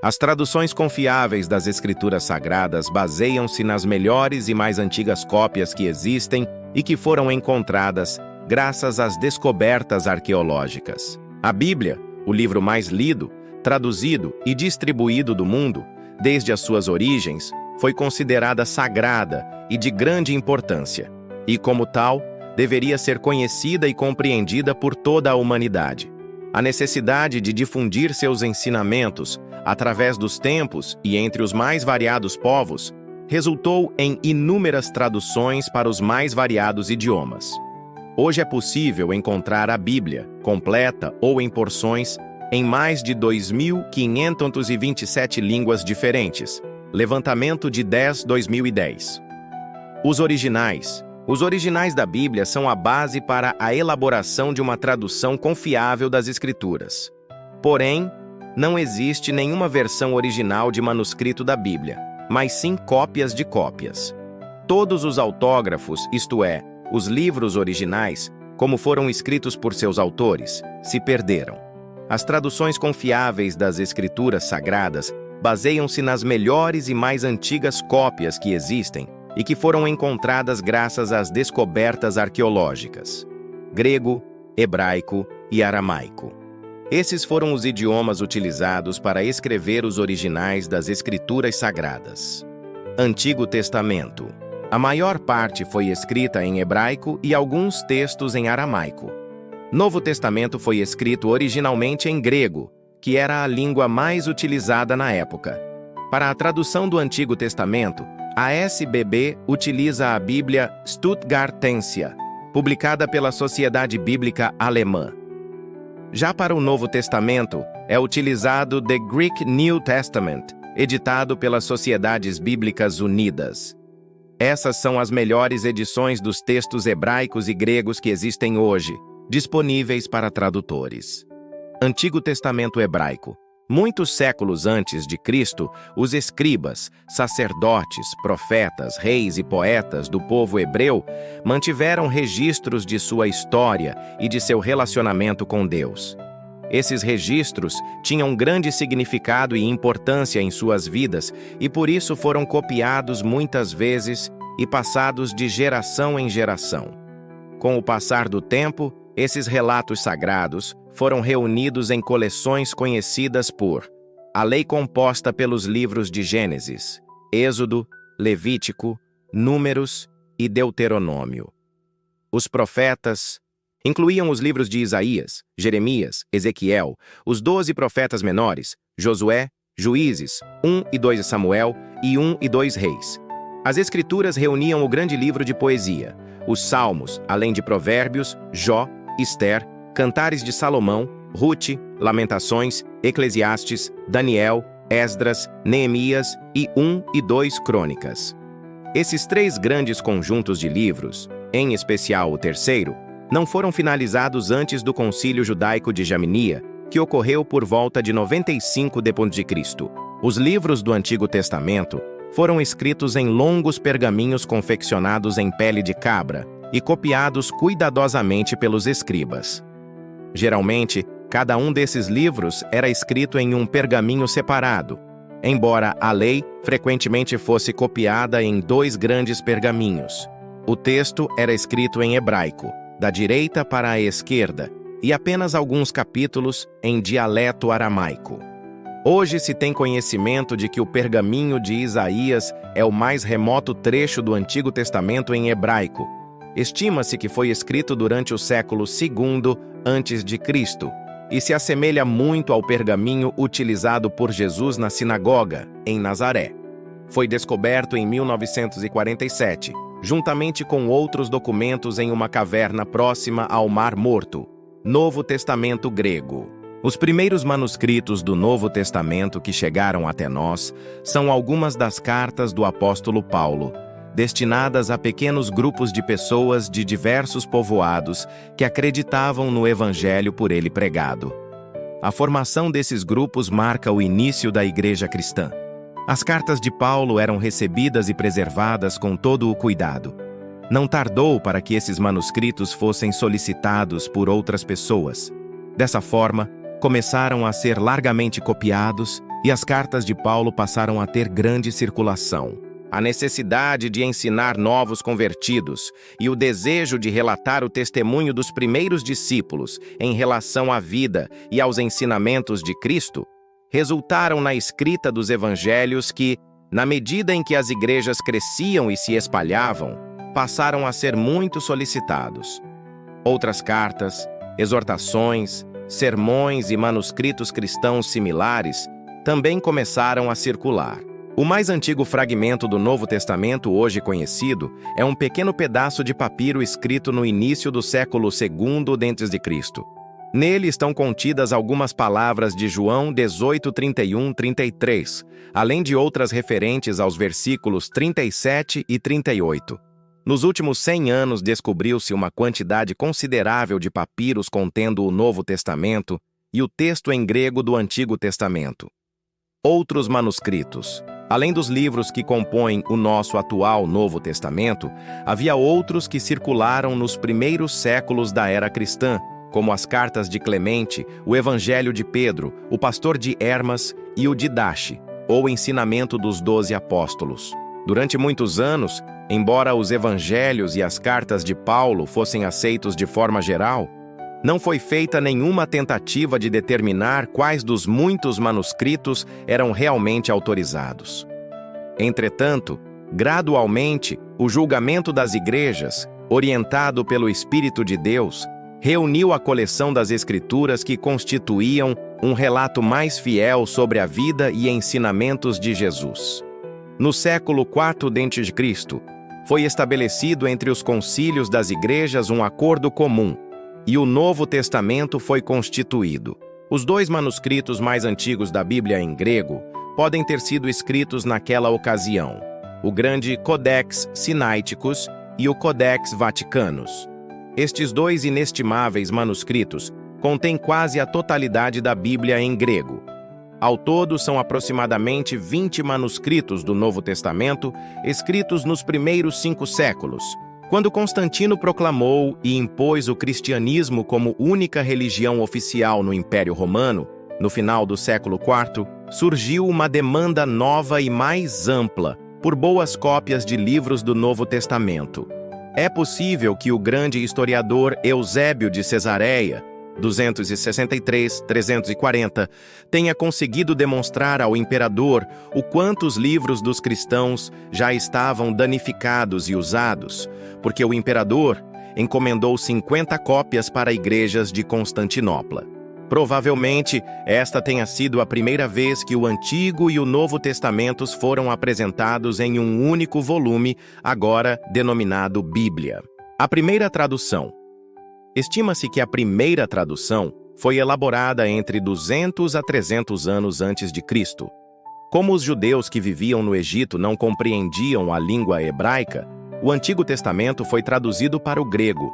As traduções confiáveis das Escrituras Sagradas baseiam-se nas melhores e mais antigas cópias que existem e que foram encontradas graças às descobertas arqueológicas. A Bíblia, o livro mais lido, traduzido e distribuído do mundo, desde as suas origens, foi considerada sagrada e de grande importância, e como tal, deveria ser conhecida e compreendida por toda a humanidade. A necessidade de difundir seus ensinamentos através dos tempos e entre os mais variados povos resultou em inúmeras traduções para os mais variados idiomas. Hoje é possível encontrar a Bíblia, completa ou em porções, em mais de 2.527 línguas diferentes. Levantamento de 2010. Os originais da Bíblia são a base para a elaboração de uma tradução confiável das Escrituras. Porém, não existe nenhuma versão original de manuscrito da Bíblia, mas sim cópias de cópias. Todos os autógrafos, isto é, os livros originais, como foram escritos por seus autores, se perderam. As traduções confiáveis das Escrituras Sagradas baseiam-se nas melhores e mais antigas cópias que existem e que foram encontradas graças às descobertas arqueológicas: grego, hebraico e aramaico. Esses foram os idiomas utilizados para escrever os originais das Escrituras Sagradas. Antigo Testamento. A maior parte foi escrita em hebraico e alguns textos em aramaico. Novo Testamento foi escrito originalmente em grego, que era a língua mais utilizada na época. Para a tradução do Antigo Testamento, a SBB utiliza a Bíblia Stuttgartensia, publicada pela Sociedade Bíblica Alemã. Já para o Novo Testamento, é utilizado The Greek New Testament, editado pelas Sociedades Bíblicas Unidas. Essas são as melhores edições dos textos hebraicos e gregos que existem hoje, disponíveis para tradutores. Antigo Testamento Hebraico. Muitos séculos antes de Cristo, os escribas, sacerdotes, profetas, reis e poetas do povo hebreu mantiveram registros de sua história e de seu relacionamento com Deus. Esses registros tinham grande significado e importância em suas vidas e por isso foram copiados muitas vezes e passados de geração em geração. Com o passar do tempo, esses relatos sagrados foram reunidos em coleções conhecidas por a lei composta pelos livros de Gênesis, Êxodo, Levítico, Números e Deuteronômio. Os profetas incluíam os livros de Isaías, Jeremias, Ezequiel, os 12 profetas menores, Josué, Juízes, 1 e 2 Samuel e 1 e 2 Reis. As Escrituras reuniam o grande livro de poesia, os Salmos, além de Provérbios, Jó, Ester, Cantares de Salomão, Rute, Lamentações, Eclesiastes, Daniel, Esdras, Neemias e 1 e 2 Crônicas. Esses 3 grandes conjuntos de livros, em especial o terceiro, não foram finalizados antes do Concílio Judaico de Jaminia, que ocorreu por volta de 95 d.C. Os livros do Antigo Testamento foram escritos em longos pergaminhos confeccionados em pele de cabra e copiados cuidadosamente pelos escribas. Geralmente, cada um desses livros era escrito em um pergaminho separado, embora a lei frequentemente fosse copiada em 2 grandes pergaminhos. O texto era escrito em hebraico, da direita para a esquerda, e apenas alguns capítulos em dialeto aramaico. Hoje se tem conhecimento de que o pergaminho de Isaías é o mais remoto trecho do Antigo Testamento em hebraico. Estima-se que foi escrito durante o século II a.C. e se assemelha muito ao pergaminho utilizado por Jesus na sinagoga, em Nazaré. Foi descoberto em 1947, juntamente com outros documentos em uma caverna próxima ao Mar Morto. Novo Testamento grego. Os primeiros manuscritos do Novo Testamento que chegaram até nós são algumas das cartas do apóstolo Paulo, destinadas a pequenos grupos de pessoas de diversos povoados que acreditavam no evangelho por ele pregado. A formação desses grupos marca o início da igreja cristã. As cartas de Paulo eram recebidas e preservadas com todo o cuidado. Não tardou para que esses manuscritos fossem solicitados por outras pessoas. Dessa forma, começaram a ser largamente copiados e as cartas de Paulo passaram a ter grande circulação. A necessidade de ensinar novos convertidos e o desejo de relatar o testemunho dos primeiros discípulos em relação à vida e aos ensinamentos de Cristo resultaram na escrita dos evangelhos que, na medida em que as igrejas cresciam e se espalhavam, passaram a ser muito solicitados. Outras cartas, exortações, sermões e manuscritos cristãos similares também começaram a circular. O mais antigo fragmento do Novo Testamento hoje conhecido é um pequeno pedaço de papiro escrito no início do século II d.C. Nele estão contidas algumas palavras de João 18:31-33, além de outras referentes aos versículos 37 e 38. Nos últimos 100 anos descobriu-se uma quantidade considerável de papiros contendo o Novo Testamento e o texto em grego do Antigo Testamento. Outros manuscritos. Além dos livros que compõem o nosso atual Novo Testamento, havia outros que circularam nos primeiros séculos da era cristã, como as cartas de Clemente, o Evangelho de Pedro, o Pastor de Hermas e o Didache, ou Ensinamento dos 12 Apóstolos. Durante muitos anos, embora os Evangelhos e as cartas de Paulo fossem aceitos de forma geral, não foi feita nenhuma tentativa de determinar quais dos muitos manuscritos eram realmente autorizados. Entretanto, gradualmente, o julgamento das igrejas, orientado pelo Espírito de Deus, reuniu a coleção das Escrituras que constituíam um relato mais fiel sobre a vida e ensinamentos de Jesus. No século IV d.C., foi estabelecido entre os concílios das igrejas um acordo comum, e o Novo Testamento foi constituído. Os dois manuscritos mais antigos da Bíblia em grego podem ter sido escritos naquela ocasião: o grande Codex Sinaiticus e o Codex Vaticanus. Estes dois inestimáveis manuscritos contêm quase a totalidade da Bíblia em grego. Ao todo, são aproximadamente 20 manuscritos do Novo Testamento escritos nos primeiros 5 séculos, quando Constantino proclamou e impôs o cristianismo como única religião oficial no Império Romano. No final do século IV, surgiu uma demanda nova e mais ampla por boas cópias de livros do Novo Testamento. É possível que o grande historiador Eusébio de Cesareia, 263-340, tenha conseguido demonstrar ao imperador o quanto os livros dos cristãos já estavam danificados e usados, porque o imperador encomendou 50 cópias para igrejas de Constantinopla. Provavelmente, esta tenha sido a primeira vez que o Antigo e o Novo Testamentos foram apresentados em um único volume, agora denominado Bíblia. A primeira tradução. Estima-se que a primeira tradução foi elaborada entre 200 a 300 anos antes de Cristo. Como os judeus que viviam no Egito não compreendiam a língua hebraica, o Antigo Testamento foi traduzido para o grego.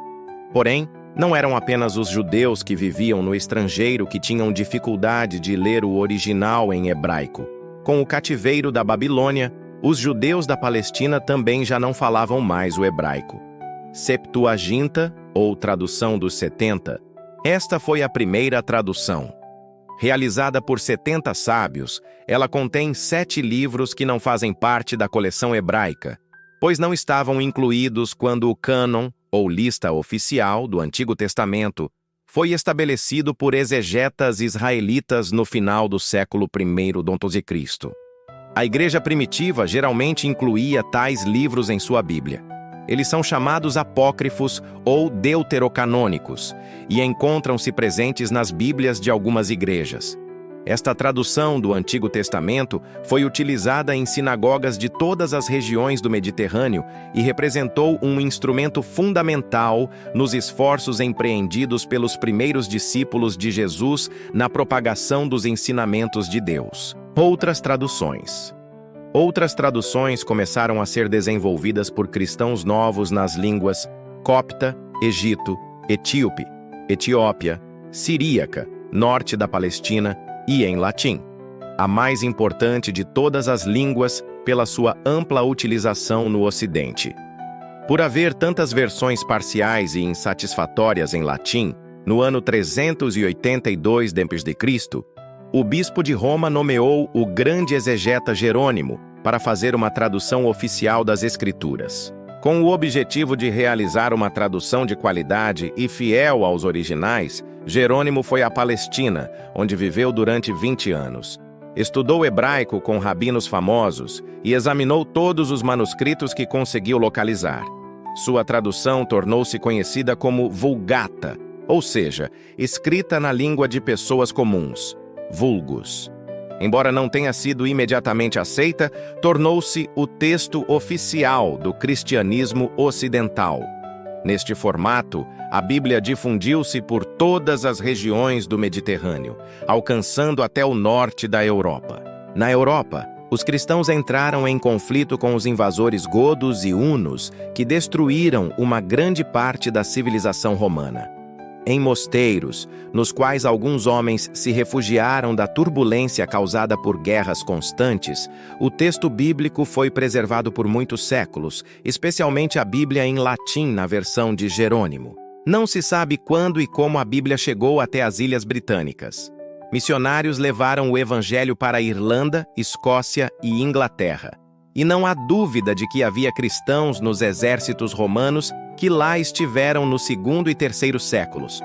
Porém, não eram apenas os judeus que viviam no estrangeiro que tinham dificuldade de ler o original em hebraico. Com o cativeiro da Babilônia, os judeus da Palestina também já não falavam mais o hebraico. Septuaginta, ou tradução dos 70, esta foi a primeira tradução. Realizada por 70 sábios, ela contém 7 livros que não fazem parte da coleção hebraica, pois não estavam incluídos quando o cânon, ou lista oficial, do Antigo Testamento, foi estabelecido por exegetas israelitas no final do século I d.C. A igreja primitiva geralmente incluía tais livros em sua Bíblia. Eles são chamados apócrifos ou deuterocanônicos e encontram-se presentes nas Bíblias de algumas igrejas. Esta tradução do Antigo Testamento foi utilizada em sinagogas de todas as regiões do Mediterrâneo e representou um instrumento fundamental nos esforços empreendidos pelos primeiros discípulos de Jesus na propagação dos ensinamentos de Deus. Outras traduções começaram a ser desenvolvidas por cristãos novos nas línguas copta, Egito, etíope, Etiópia, siríaca, norte da Palestina e em latim. A mais importante de todas as línguas pela sua ampla utilização no Ocidente. Por haver tantas versões parciais e insatisfatórias em latim, no ano 382 d.C., o bispo de Roma nomeou o grande exegeta Jerônimo para fazer uma tradução oficial das Escrituras. Com o objetivo de realizar uma tradução de qualidade e fiel aos originais, Jerônimo foi à Palestina, onde viveu durante 20 anos. Estudou hebraico com rabinos famosos e examinou todos os manuscritos que conseguiu localizar. Sua tradução tornou-se conhecida como Vulgata, ou seja, escrita na língua de pessoas comuns, vulgos. Embora não tenha sido imediatamente aceita, tornou-se o texto oficial do cristianismo ocidental. Neste formato, a Bíblia difundiu-se por todas as regiões do Mediterrâneo, alcançando até o norte da Europa. Na Europa, os cristãos entraram em conflito com os invasores godos e hunos, que destruíram uma grande parte da civilização romana. Em mosteiros, nos quais alguns homens se refugiaram da turbulência causada por guerras constantes, o texto bíblico foi preservado por muitos séculos, especialmente a Bíblia em latim na versão de Jerônimo. Não se sabe quando e como a Bíblia chegou até as Ilhas Britânicas. Missionários levaram o Evangelho para a Irlanda, Escócia e Inglaterra. E não há dúvida de que havia cristãos nos exércitos romanos que lá estiveram no segundo e terceiro séculos.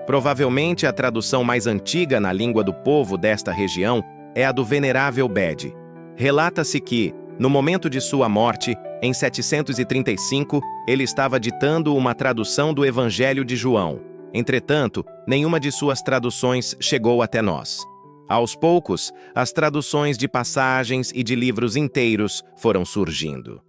Provavelmente a tradução mais antiga na língua do povo desta região é a do Venerável Bede. Relata-se que, no momento de sua morte, em 735, ele estava ditando uma tradução do Evangelho de João. Entretanto, nenhuma de suas traduções chegou até nós. Aos poucos, as traduções de passagens e de livros inteiros foram surgindo.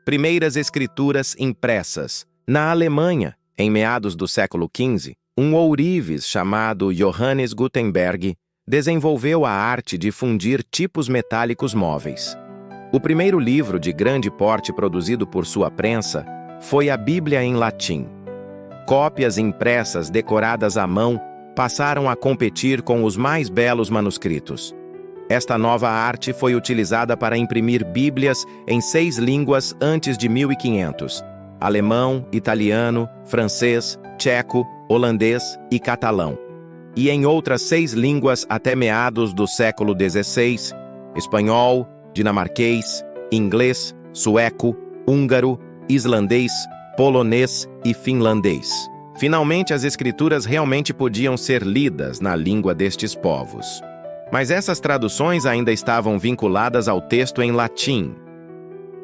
Primeiras escrituras impressas. Na Alemanha, em meados do século XV, um ourives chamado Johannes Gutenberg desenvolveu a arte de fundir tipos metálicos móveis. O primeiro livro de grande porte produzido por sua prensa foi a Bíblia em latim. Cópias impressas decoradas à mão passaram a competir com os mais belos manuscritos. Esta nova arte foi utilizada para imprimir Bíblias em 6 línguas antes de 1500: alemão, italiano, francês, tcheco, holandês e catalão. E em outras 6 línguas até meados do século XVI: espanhol, dinamarquês, inglês, sueco, húngaro, islandês, polonês e finlandês. Finalmente, as escrituras realmente podiam ser lidas na língua destes povos. Mas essas traduções ainda estavam vinculadas ao texto em latim.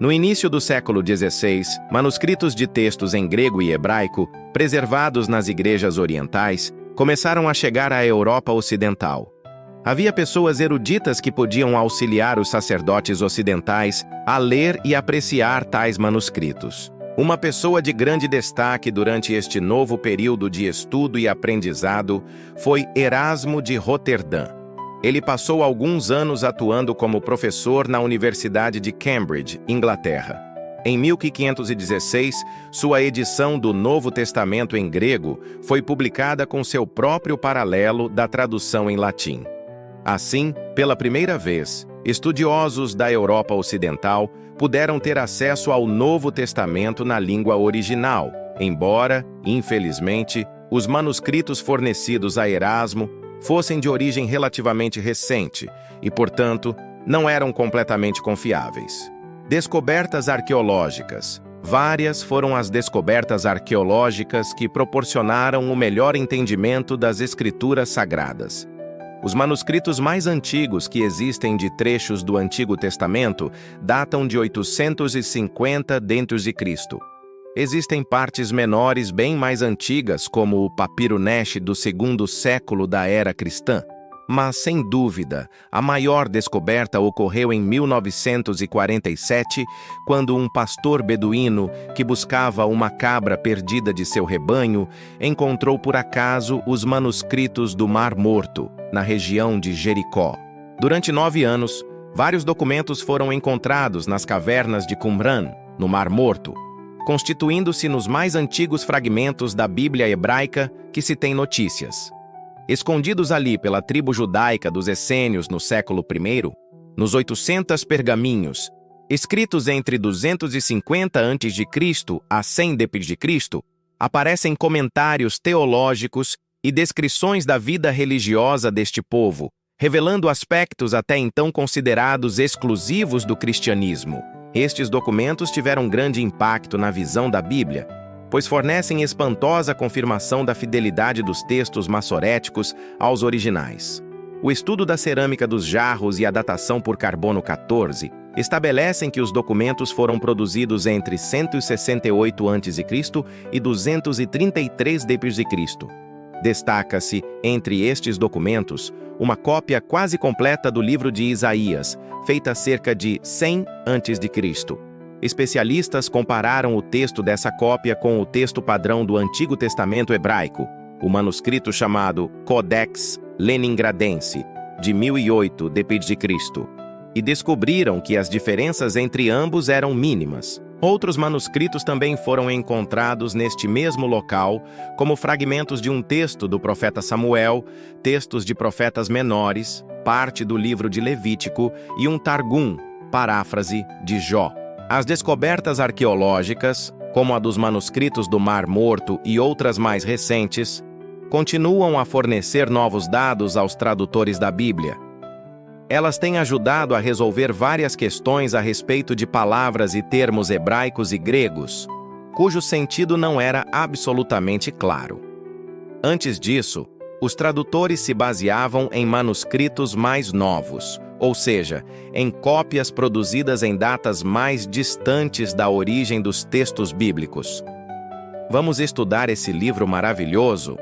No início do século XVI, manuscritos de textos em grego e hebraico, preservados nas igrejas orientais, começaram a chegar à Europa Ocidental. Havia pessoas eruditas que podiam auxiliar os sacerdotes ocidentais a ler e apreciar tais manuscritos. Uma pessoa de grande destaque durante este novo período de estudo e aprendizado foi Erasmo de Roterdã. Ele passou alguns anos atuando como professor na Universidade de Cambridge, Inglaterra. Em 1516, sua edição do Novo Testamento em grego foi publicada com seu próprio paralelo da tradução em latim. Assim, pela primeira vez, estudiosos da Europa Ocidental puderam ter acesso ao Novo Testamento na língua original, embora, infelizmente, os manuscritos fornecidos a Erasmo fossem de origem relativamente recente e, portanto, não eram completamente confiáveis. Descobertas arqueológicas. Várias foram as descobertas arqueológicas que proporcionaram o melhor entendimento das Escrituras Sagradas. Os manuscritos mais antigos que existem de trechos do Antigo Testamento datam de 850 d.C. Existem partes menores bem mais antigas, como o Papiro Nesh do 2º século da Era Cristã. Mas, sem dúvida, a maior descoberta ocorreu em 1947, quando um pastor beduíno que buscava uma cabra perdida de seu rebanho encontrou por acaso os manuscritos do Mar Morto, na região de Jericó. Durante 9 anos, vários documentos foram encontrados nas cavernas de Qumran, no Mar Morto, constituindo-se nos mais antigos fragmentos da Bíblia hebraica que se tem notícias. Escondidos ali pela tribo judaica dos essênios no século I, nos 800 pergaminhos, escritos entre 250 a.C. a 100 d.C., aparecem comentários teológicos e descrições da vida religiosa deste povo, revelando aspectos até então considerados exclusivos do cristianismo. Estes documentos tiveram grande impacto na visão da Bíblia, pois fornecem espantosa confirmação da fidelidade dos textos massoréticos aos originais. O estudo da cerâmica dos jarros e a datação por carbono 14 estabelecem que os documentos foram produzidos entre 168 a.C. e 233 d.C. Destaca-se, entre estes documentos, uma cópia quase completa do livro de Isaías, feita cerca de 100 a.C. Especialistas compararam o texto dessa cópia com o texto padrão do Antigo Testamento hebraico, o manuscrito chamado Codex Leningradense, de 1008 d.C., e descobriram que as diferenças entre ambos eram mínimas. Outros manuscritos também foram encontrados neste mesmo local, como fragmentos de um texto do profeta Samuel, textos de profetas menores, parte do livro de Levítico e um Targum, paráfrase de Jó. As descobertas arqueológicas, como a dos manuscritos do Mar Morto e outras mais recentes, continuam a fornecer novos dados aos tradutores da Bíblia. Elas têm ajudado a resolver várias questões a respeito de palavras e termos hebraicos e gregos, cujo sentido não era absolutamente claro. Antes disso, os tradutores se baseavam em manuscritos mais novos, ou seja, em cópias produzidas em datas mais distantes da origem dos textos bíblicos. Vamos estudar esse livro maravilhoso